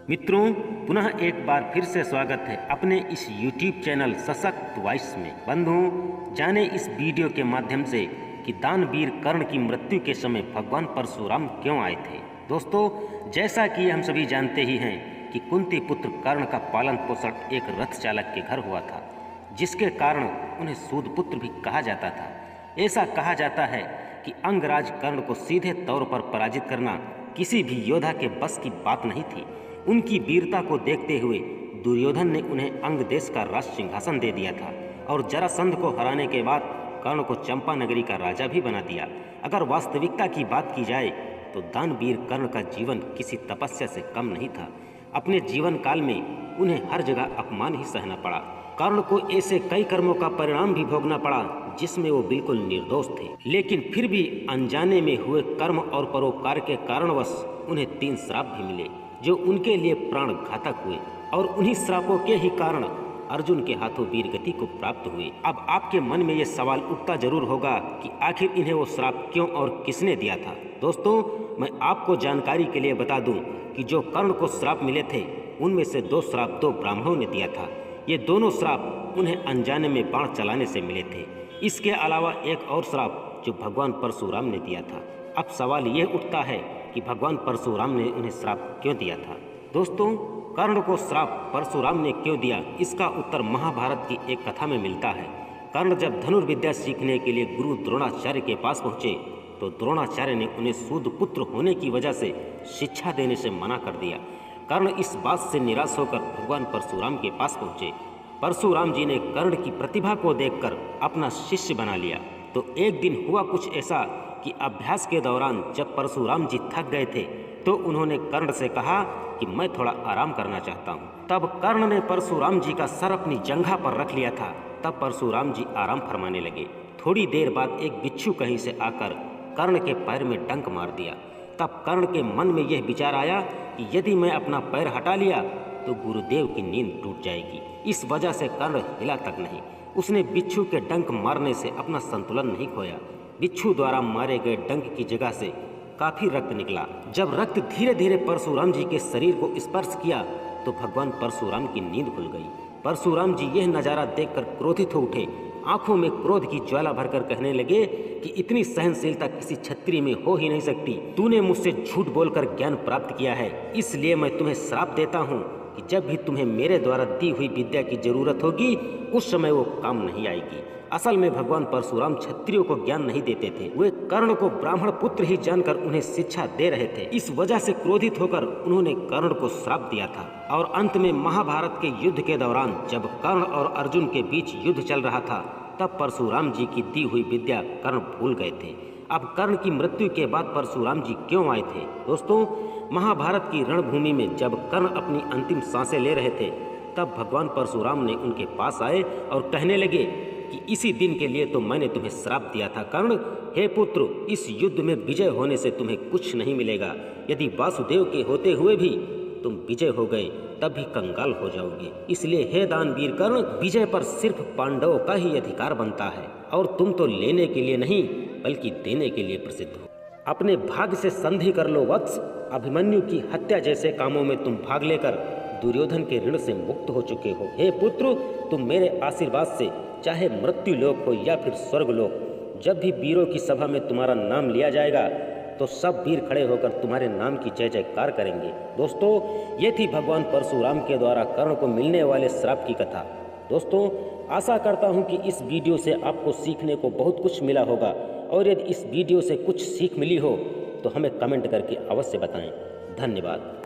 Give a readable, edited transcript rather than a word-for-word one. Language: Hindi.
मित्रों, पुनः एक बार फिर से स्वागत है अपने इस YouTube चैनल सशक्त वॉइस में। बंधुओं, जाने इस वीडियो के माध्यम से कि दानवीर कर्ण की मृत्यु के समय भगवान परशुराम क्यों आए थे। दोस्तों, जैसा कि हम सभी जानते ही हैं कि कुंती पुत्र कर्ण का पालन पोषण एक रथ चालक के घर हुआ था, जिसके कारण उन्हें सूदपुत्र भी कहा जाता था। ऐसा कहा जाता है कि अंगराज कर्ण को सीधे तौर पर पराजित करना किसी भी योद्धा के बस की बात नहीं थी। उनकी वीरता को देखते हुए दुर्योधन ने उन्हें अंग देश का राज सिंहासन दे दिया था और जरासंध को हराने के बाद कर्ण को चंपा नगरी का राजा भी बना दिया। अगर वास्तविकता की बात की जाए तो दानवीर कर्ण का जीवन किसी तपस्या से कम नहीं था। अपने जीवन काल में उन्हें हर जगह अपमान ही सहना पड़ा। कर्ण को ऐसे कई कर्मों का परिणाम भी भोगना पड़ा जिसमें वो बिल्कुल निर्दोष थे, लेकिन फिर भी अनजाने में हुए कर्म और परोपकार के कारणवश उन्हें 3 श्राप भी मिले जो उनके लिए प्राण घातक हुए, और उन्हीं श्रापों के ही कारण अर्जुन के हाथों वीरगति को प्राप्त हुए। अब आपके मन में ये सवाल उठता जरूर होगा कि आखिर इन्हें वो श्राप क्यों और किसने दिया था। दोस्तों, मैं आपको जानकारी के लिए बता दूं कि जो कर्ण को श्राप मिले थे उनमें से 2 श्राप 2 ब्राह्मणों ने दिया था। ये दोनों श्राप उन्हें अनजाने में बाण चलाने से मिले थे। इसके अलावा एक और श्राप जो भगवान परशुराम ने दिया था। अब सवाल ये उठता है कि भगवान परशुराम ने उन्हें श्राप क्यों दिया था। दोस्तों, कर्ण को श्राप परशुराम ने क्यों दिया, इसका उत्तर महाभारत की एक कथा में मिलता है। कर्ण जब धनुर्विद्या सीखने के लिए गुरु द्रोणाचार्य के पास पहुंचे तो द्रोणाचार्य ने उन्हें सूदपुत्र होने की वजह से शिक्षा देने से मना कर दिया। कर्ण इस बात से निराश होकर भगवान परशुराम के पास पहुंचे। परशुराम जी ने कर्ण की प्रतिभा को देखकर अपना शिष्य बना लिया। तो एक दिन हुआ कुछ ऐसा कि अभ्यास के दौरान जब परशुराम जी थक गए थे तो उन्होंने कर्ण से कहा कि मैं थोड़ा आराम करना चाहता हूँ। तब कर्ण ने परशुराम जी का सर अपनी जंघा पर रख लिया था। तब परशुराम जी आराम फरमाने लगे। थोड़ी देर बाद एक बिच्छू कहीं से आकर कर्ण के पैर में डंक मार दिया। तब कर्ण के मन में यह विचार आया कि यदि मैं अपना पैर हटा लिया तो गुरुदेव की नींद टूट जाएगी। इस वजह से कर्ण हिला तक नहीं। उसने बिच्छू के डंक मारने से अपना संतुलन नहीं खोया। बिच्छू द्वारा मारे गए डंक की जगह से काफी रक्त निकला। जब रक्त धीरे धीरे परशुराम जी के शरीर को स्पर्श किया तो भगवान परशुराम की नींद खुल गई। परशुराम जी यह नजारा देखकर क्रोधित हो उठे। आंखों में क्रोध की ज्वाला भरकर कहने लगे कि इतनी सहनशीलता किसी क्षत्रिय में हो ही नहीं सकती। तूने मुझसे झूठ बोलकर ज्ञान प्राप्त किया है, इसलिए मैं तुम्हें श्राप देता हूँ कि जब भी तुम्हें मेरे द्वारा दी हुई विद्या की जरूरत होगी उस समय वो काम नहीं आएगी। असल में भगवान परशुराम क्षत्रियों को ज्ञान नहीं देते थे, वे कर्ण को ब्राह्मण पुत्र ही जानकर उन्हें शिक्षा दे रहे थे। इस वजह से क्रोधित होकर उन्होंने कर्ण को श्राप दिया था। और अंत में महाभारत के युद्ध के दौरान जब कर्ण और अर्जुन के बीच युद्ध चल रहा था तब परशुराम जी की दी हुई विद्या कर्ण भूल गए थे। अब कर्ण की मृत्यु के बाद परशुराम जी क्यों आए थे। दोस्तों, महाभारत की रणभूमि में जब कर्ण अपनी अंतिम सांसें ले रहे थे तब भगवान परशुराम ने उनके पास आए और कहने लगे कि इसी दिन के लिए तो मैंने तुम्हें श्राप दिया था कर्ण। हे पुत्र, इस युद्ध में विजय होने से तुम्हें कुछ नहीं मिलेगा। यदि वासुदेव के होते हुए भी तुम विजय हो गए तब भी कंगाल हो जाओगे। इसलिए हे दानवीर कर्ण, विजय पर सिर्फ पांडवों का ही अधिकार बनता है और तुम तो लेने के लिए नहीं बल्कि देने के लिए प्रसिद्ध हो। अपने भाग्य से संधि कर लो वत्स। अभिमन्यु की हत्या जैसे कामों में तुम भाग लेकर दुर्योधन के ऋण से मुक्त हो चुके हो। हे पुत्र, तुम मेरे आशीर्वाद से चाहे मृत्यु लोक हो या फिर स्वर्ग लोक, जब भी वीरों की सभा में तुम्हारा नाम लिया जाएगा तो सब वीर खड़े होकर तुम्हारे नाम की जय जयकार करेंगे। दोस्तों, ये थी भगवान परशुराम के द्वारा कर्ण को मिलने वाले श्राप की कथा। दोस्तों, आशा करता हूँ कि इस वीडियो से आपको सीखने को बहुत कुछ मिला होगा, और यदि इस वीडियो से कुछ सीख मिली हो तो हमें कमेंट करके अवश्य बताएं। धन्यवाद।